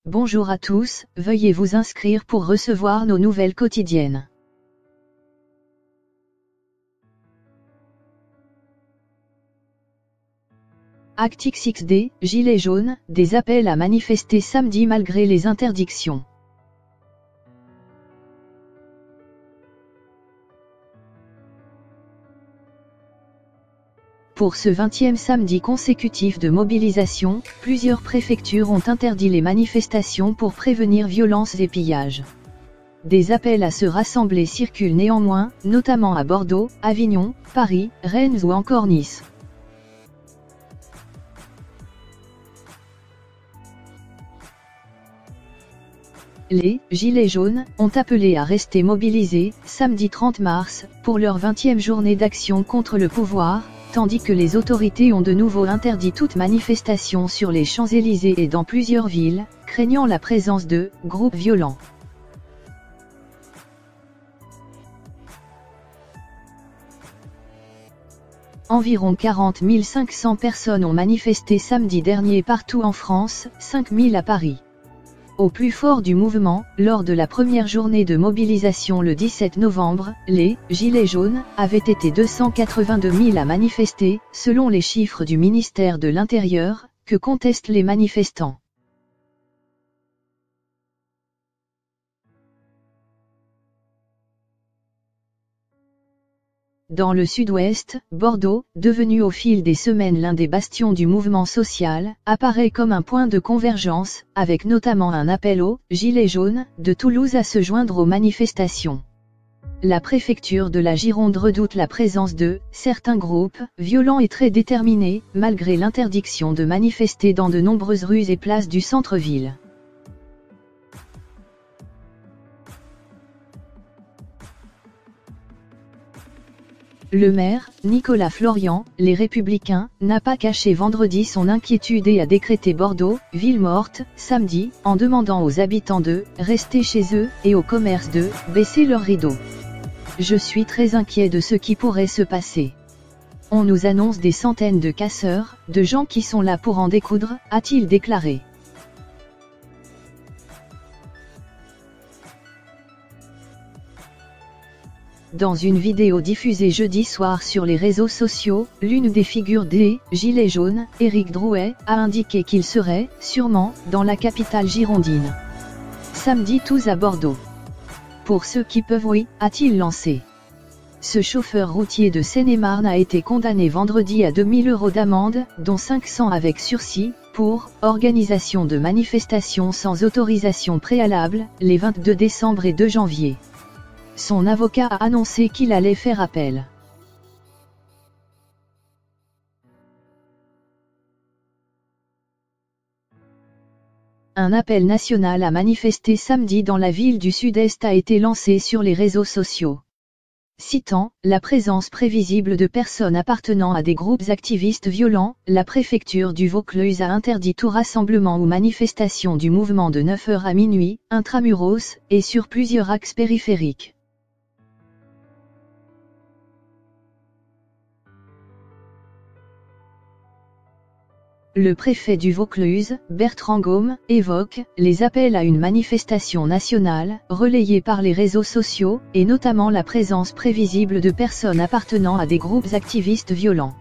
Bonjour à tous, veuillez vous inscrire pour recevoir nos nouvelles quotidiennes. ActixXD, Gilets jaunes, des appels à manifester samedi malgré les interdictions. Pour ce 20e samedi consécutif de mobilisation, plusieurs préfectures ont interdit les manifestations pour prévenir violences et pillages. Des appels à se rassembler circulent néanmoins, notamment à Bordeaux, Avignon, Paris, Rennes ou encore Nice. Les « Gilets jaunes » ont appelé à rester mobilisés, samedi 30 mars, pour leur 20e journée d'action contre le pouvoir, tandis que les autorités ont de nouveau interdit toute manifestation sur les Champs-Élysées et dans plusieurs villes, craignant la présence de « groupes violents ». Environ 40 500 personnes ont manifesté samedi dernier partout en France, 5 000 à Paris. Au plus fort du mouvement, lors de la première journée de mobilisation le 17 novembre, les « Gilets jaunes » avaient été 282 000 à manifester, selon les chiffres du ministère de l'Intérieur, que contestent les manifestants. Dans le sud-ouest, Bordeaux, devenu au fil des semaines l'un des bastions du mouvement social, apparaît comme un point de convergence, avec notamment un appel aux « Gilets jaunes » de Toulouse à se joindre aux manifestations. La préfecture de la Gironde redoute la présence de « certains groupes, violents et très déterminés », malgré l'interdiction de manifester dans de nombreuses rues et places du centre-ville. Le maire, Nicolas Florian, Les Républicains, n'a pas caché vendredi son inquiétude et a décrété Bordeaux, ville morte, samedi, en demandant aux habitants de rester chez eux et aux commerces de baisser leurs rideaux. Je suis très inquiet de ce qui pourrait se passer. On nous annonce des centaines de casseurs, de gens qui sont là pour en découdre, a-t-il déclaré. Dans une vidéo diffusée jeudi soir sur les réseaux sociaux, l'une des figures des « Gilets jaunes », Éric Drouet, a indiqué qu'il serait, sûrement, dans la capitale girondine. Samedi tous à Bordeaux. Pour ceux qui peuvent oui, a-t-il lancé. Ce chauffeur routier de Seine-et-Marne a été condamné vendredi à 2 000 € d'amende, dont 500 avec sursis, pour « organisation de manifestations sans autorisation préalable », les 22 décembre et 2 janvier. Son avocat a annoncé qu'il allait faire appel. Un appel national à manifester samedi dans la ville du Sud-Est a été lancé sur les réseaux sociaux. Citant « la présence prévisible de personnes appartenant à des groupes activistes violents », la préfecture du Vaucluse a interdit tout rassemblement ou manifestation du mouvement de 9 h à minuit, intramuros, et sur plusieurs axes périphériques. Le préfet du Vaucluse, Bertrand Gaume, évoque les appels à une manifestation nationale, relayés par les réseaux sociaux, et notamment la présence prévisible de personnes appartenant à des groupes activistes violents.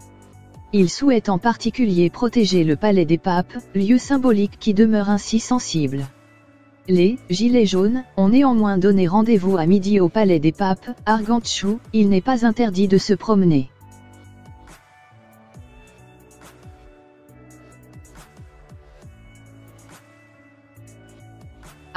Il souhaite en particulier protéger le Palais des Papes, lieu symbolique qui demeure ainsi sensible. Les « Gilets jaunes » ont néanmoins donné rendez-vous à midi au Palais des Papes, Argantechou, il n'est pas interdit de se promener.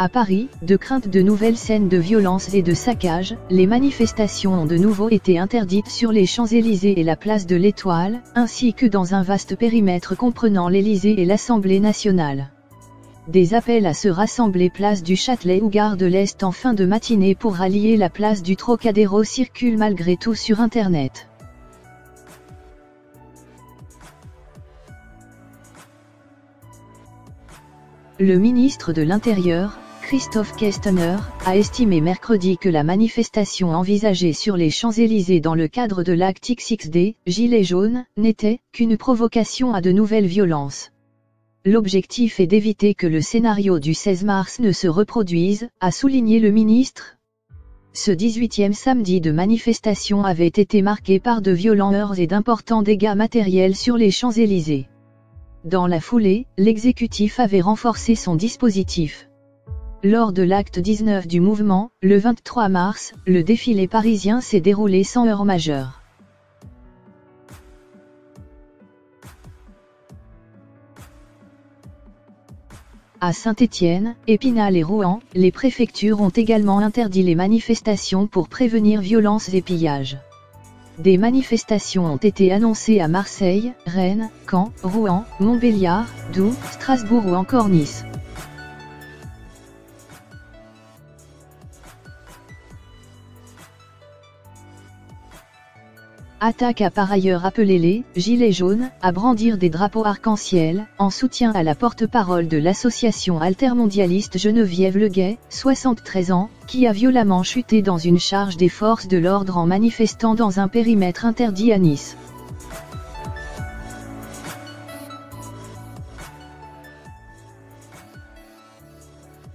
À Paris, de crainte de nouvelles scènes de violence et de saccage, les manifestations ont de nouveau été interdites sur les Champs-Élysées et la place de l'Étoile, ainsi que dans un vaste périmètre comprenant l'Élysée et l'Assemblée nationale. Des appels à se rassembler place du Châtelet ou gare de l'Est en fin de matinée pour rallier la place du Trocadéro circulent malgré tout sur Internet. Le ministre de l'Intérieur, Christophe Castaner, a estimé mercredi que la manifestation envisagée sur les Champs-Élysées dans le cadre de l'ActixXD, Gilets jaunes, n'était qu'une provocation à de nouvelles violences. l'objectif est d'éviter que le scénario du 16 mars ne se reproduise, a souligné le ministre. Ce 18e samedi de manifestation avait été marqué par de violents heurts et d'importants dégâts matériels sur les Champs-Élysées. Dans la foulée, l'exécutif avait renforcé son dispositif. Lors de l'acte 19 du mouvement, le 23 mars, le défilé parisien s'est déroulé sans heurts majeurs. À Saint-Étienne, Épinal et Rouen, les préfectures ont également interdit les manifestations pour prévenir violences et pillages. Des manifestations ont été annoncées à Marseille, Rennes, Caen, Rouen, Montbéliard, Doubs, Strasbourg ou encore Nice. Attaque a par ailleurs appelé les « Gilets jaunes » à brandir des drapeaux arc-en-ciel, en soutien à la porte-parole de l'association altermondialiste Geneviève Leguet, 73 ans, qui a violemment chuté dans une charge des forces de l'ordre en manifestant dans un périmètre interdit à Nice.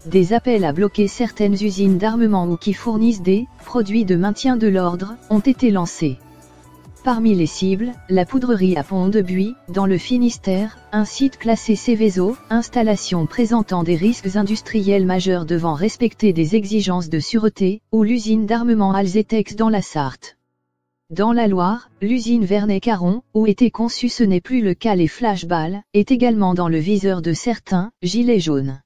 Des appels à bloquer certaines usines d'armement ou qui fournissent des « produits de maintien de l'ordre » ont été lancés. Parmi les cibles, la poudrerie à Pont-de-Buis, dans le Finistère, un site classé Seveso, installation présentant des risques industriels majeurs devant respecter des exigences de sûreté, ou l'usine d'armement Alzetex dans la Sarthe. Dans la Loire, l'usine Vernet-Caron, où était conçu ce n'est plus le cas les flashballs, est également dans le viseur de certains « gilets jaunes ».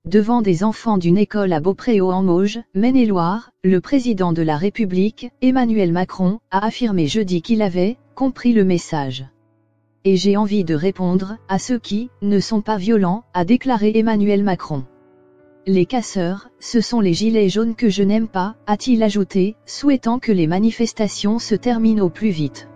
Devant des enfants d'une école à Beaupréau en Mauges, Maine-et-Loire, le président de la République, Emmanuel Macron, a affirmé jeudi qu'il avait « compris le message ». Et j'ai envie de répondre à ceux qui ne sont pas violents, a déclaré Emmanuel Macron. Les casseurs, ce sont les gilets jaunes que je n'aime pas, a-t-il ajouté, souhaitant que les manifestations se terminent au plus vite.